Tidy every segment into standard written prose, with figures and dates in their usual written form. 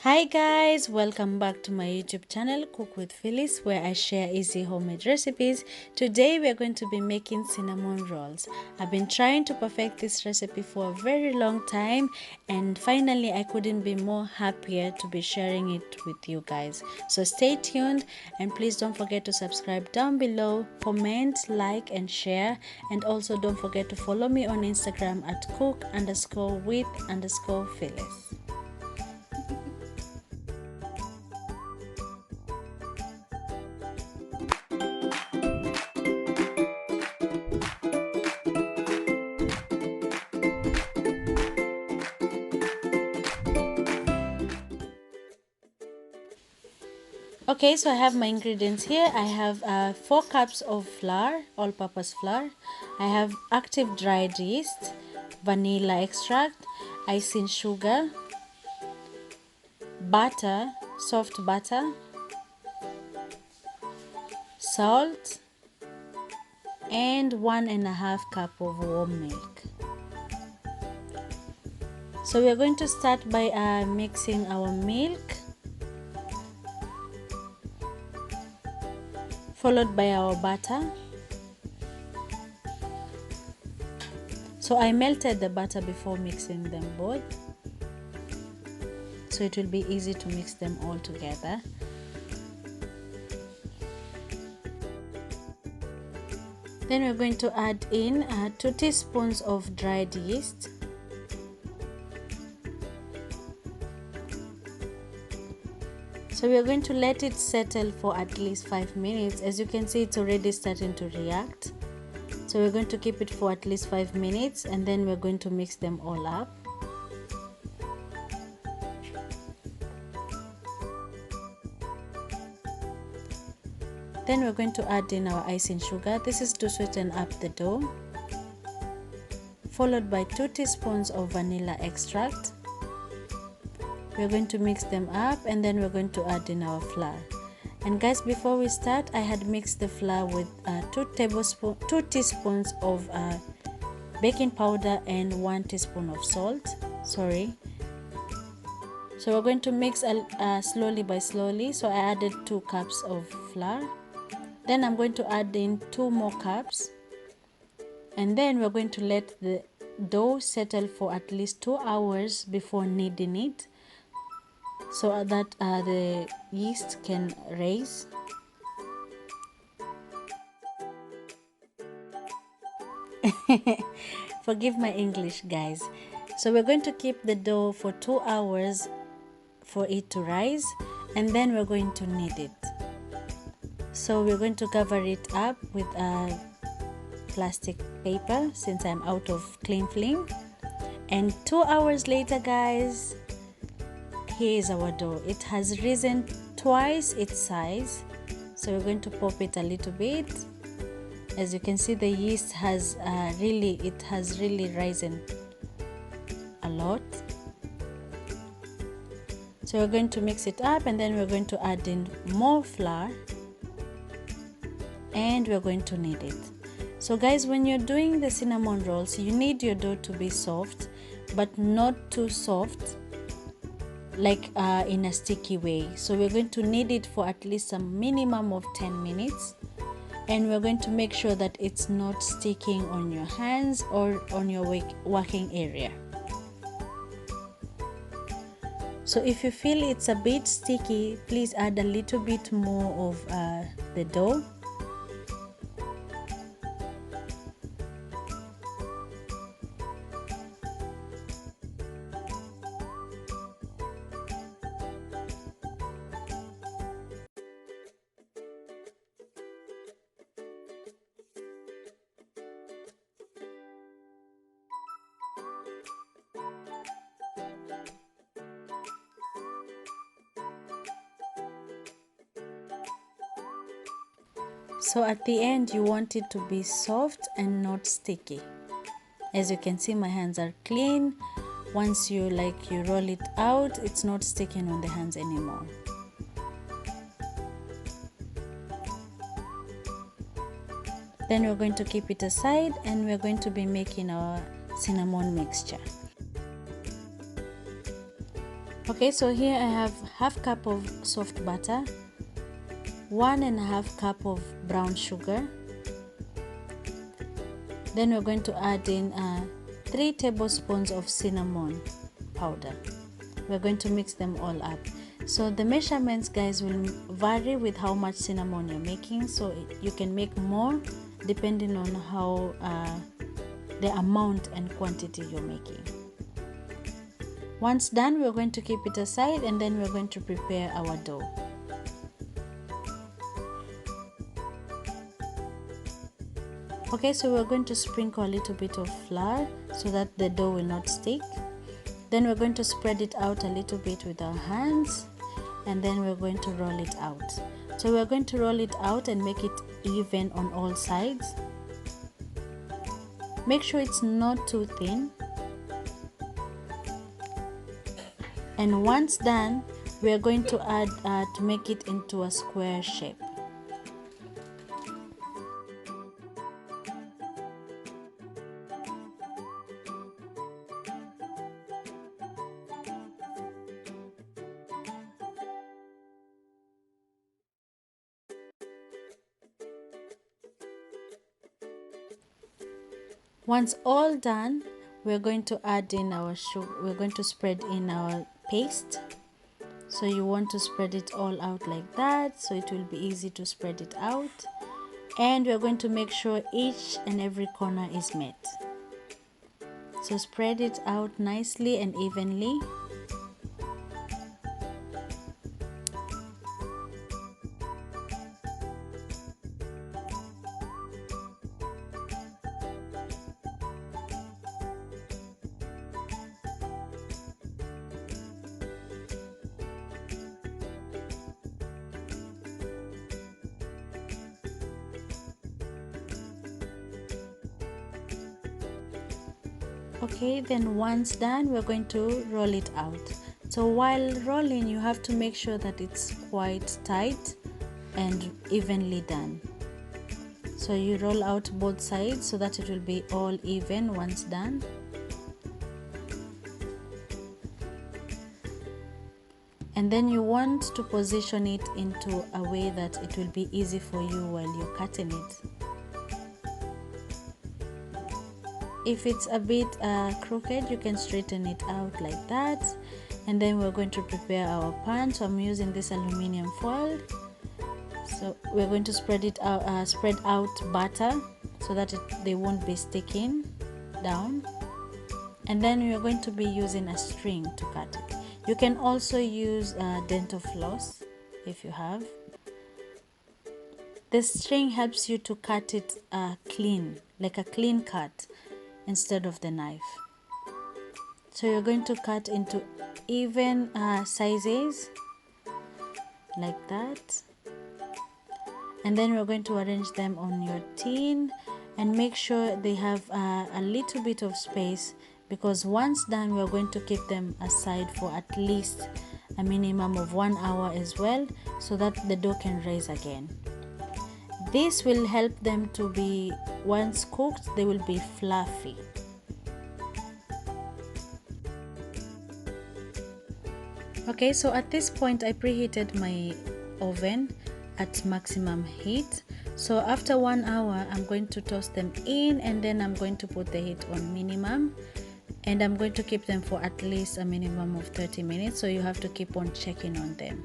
Hi guys, welcome back to my YouTube channel Cook with Phyllis, where I share easy homemade recipes. Today we are going to be making cinnamon rolls. I've been trying to perfect this recipe for a very long time, and finally I couldn't be more happier to be sharing it with you guys. So stay tuned, and please don't forget to subscribe down below, comment, like and share, and also don't forget to follow me on Instagram at cook_with_Phyllis. Okay, so I have my ingredients here. I have 4 cups of flour, all-purpose flour. I have active dried yeast, vanilla extract, icing sugar, butter, soft butter, salt, and 1.5 cup of warm milk. So we are going to start by mixing our milk, followed by our butter. So I melted the butter before mixing them both, so it will be easy to mix them all together. Then we're going to add in 2 teaspoons of dried yeast, so we are going to let it settle for at least 5 minutes. As you can see, it's already starting to react, so we're going to keep it for at least 5 minutes, and then we're going to mix them all up. Then we're going to add in our icing sugar. This is to sweeten up the dough, followed by 2 teaspoons of vanilla extract. We're going to mix them up, and then we're going to add in our flour. And guys, before we start, I had mixed the flour with 2 teaspoons of baking powder and 1 teaspoon of salt. So we're going to mix slowly by slowly. So I added 2 cups of flour. Then I'm going to add in 2 more cups, and then we're going to let the dough settle for at least 2 hours before kneading it, so that the yeast can rise. Forgive my English, guys. So we're going to keep the dough for 2 hours for it to rise, and then we're going to knead it. So we're going to cover it up with a plastic paper, since I'm out of cling film. And 2 hours later, guys, here is our dough. It has risen twice its size, so we're going to pop it a little bit. As you can see, the yeast has really risen a lot. So we're going to mix it up, and then we're going to add in more flour, and we're going to knead it. So guys, when you're doing the cinnamon rolls, you need your dough to be soft, but not too soft, like in a sticky way. So we're going to knead it for at least a minimum of 10 minutes, and we're going to make sure that it's not sticking on your hands or on your working area. So if you feel it's a bit sticky, please add a little bit more of the dough. So at the end, you want it to be soft and not sticky. As you can see, my hands are clean. Once you roll it out, it's not sticking on the hands anymore. Then we're going to keep it aside, and we're going to be making our cinnamon mixture. Okay, so here I have half cup of soft butter, 1.5 cup of brown sugar. Then we're going to add in 3 tablespoons of cinnamon powder. We're going to mix them all up. So the measurements, guys, will vary with how much cinnamon you're making, so you can make more depending on how the amount and quantity you're making. Once done, we're going to keep it aside, and then we're going to prepare our dough. Okay, so we're going to sprinkle a little bit of flour so that the dough will not stick. Then we're going to spread it out a little bit with our hands, and then we're going to roll it out. So we're going to roll it out and make it even on all sides. Make sure it's not too thin. And once done, we're going to add to make it into a square shape. Once all done, we're going to add in our sugar. We're going to spread in our paste. So you want to spread it all out like that, so it will be easy to spread it out. And we're going to make sure each and every corner is met. So spread it out nicely and evenly. Okay, then once done, we're going to roll it out. So while rolling, you have to make sure that it's quite tight and evenly done. So you roll out both sides so that it will be all even once done. And then you want to position it into a way that it will be easy for you while you're cutting it. If it's a bit crooked, you can straighten it out like that. And then we're going to prepare our pan. So I'm using this aluminum foil. So we're going to spread out butter so that they won't be sticking down. And then we're going to be using a string to cut it. You can also use dental floss if you have. The string helps you to cut it clean, like a clean cut, instead of the knife. So you're going to cut into even sizes like that, and then we're going to arrange them on your tin and make sure they have a little bit of space, because once done we're going to keep them aside for at least a minimum of 1 hour as well, so that the dough can rise again. This will help them to be, once cooked, they will be fluffy. Okay, so at this point I preheated my oven at maximum heat. So after 1 hour I'm going to toss them in, and then I'm going to put the heat on minimum, and I'm going to keep them for at least a minimum of 30 minutes, so you have to keep on checking on them.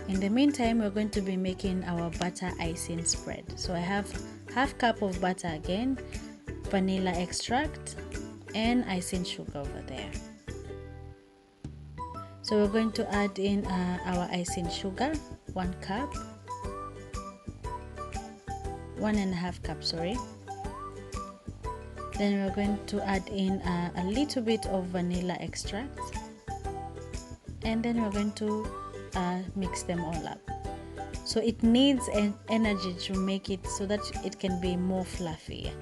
In the meantime, we're going to be making our butter icing spread. So I have half cup of butter again, vanilla extract, and icing sugar over there. So we're going to add in our icing sugar, 1 cup, 1.5 cup, sorry. Then we're going to add in a little bit of vanilla extract, and then we're going to mix them all up. So it needs an energy to make it so that it can be more fluffy.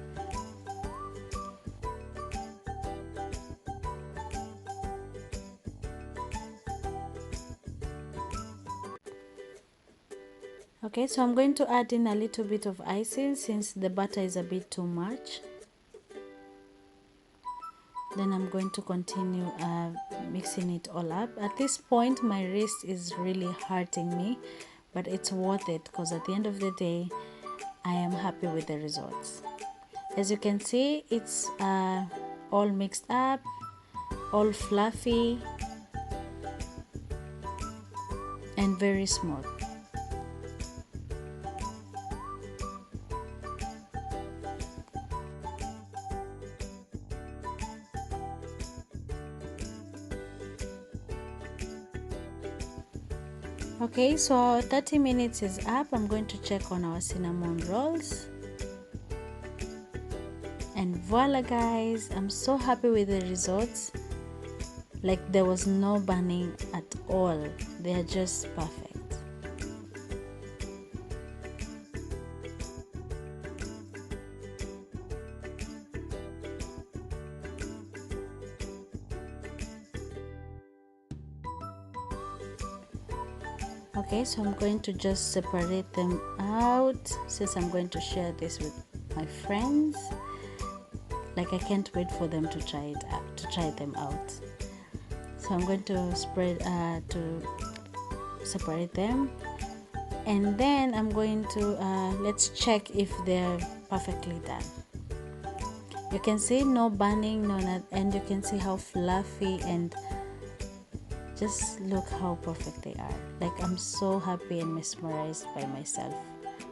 Okay, so I'm going to add in a little bit of icing since the butter is a bit too much. Then I'm going to continue mixing it all up. At this point my wrist is really hurting me, but it's worth it because at the end of the day I am happy with the results. As you can see, it's all mixed up, all fluffy and very smooth. Okay, so our 30 minutes is up. I'm going to check on our cinnamon rolls. And voila guys, I'm so happy with the results. Like there was no burning at all. They are just perfect. Okay, so I'm going to just separate them out since I'm going to share this with my friends. Like I can't wait for them to try them out. So I'm going to separate them, and then I'm going to let's check if they're perfectly done. You can see no burning, and you can see how fluffy, and just look how perfect they are. Like I'm so happy and mesmerized by myself.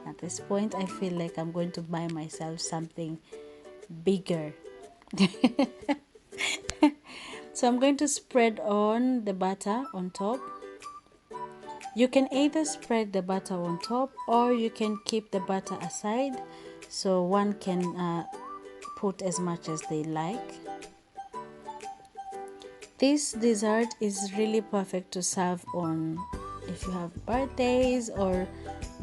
At this point I feel like I'm going to buy myself something bigger. So I'm going to spread on the butter on top. You can either spread the butter on top or you can keep the butter aside so one can put as much as they like. This dessert is really perfect to serve on if you have birthdays, or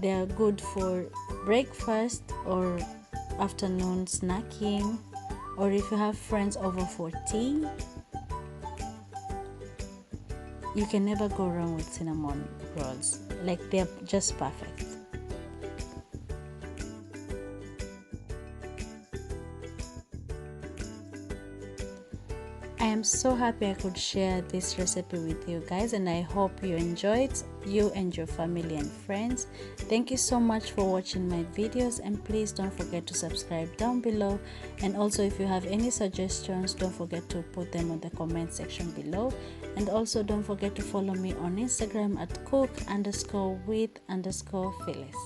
they are good for breakfast or afternoon snacking, or if you have friends over for tea. You can never go wrong with cinnamon rolls. Like they're just perfect. I am so happy I could share this recipe with you guys, and I hope you enjoy it, you and your family and friends. Thank you so much for watching my videos, and please don't forget to subscribe down below. And also if you have any suggestions, don't forget to put them on the comment section below. And also don't forget to follow me on Instagram at cook_with_Phyllis.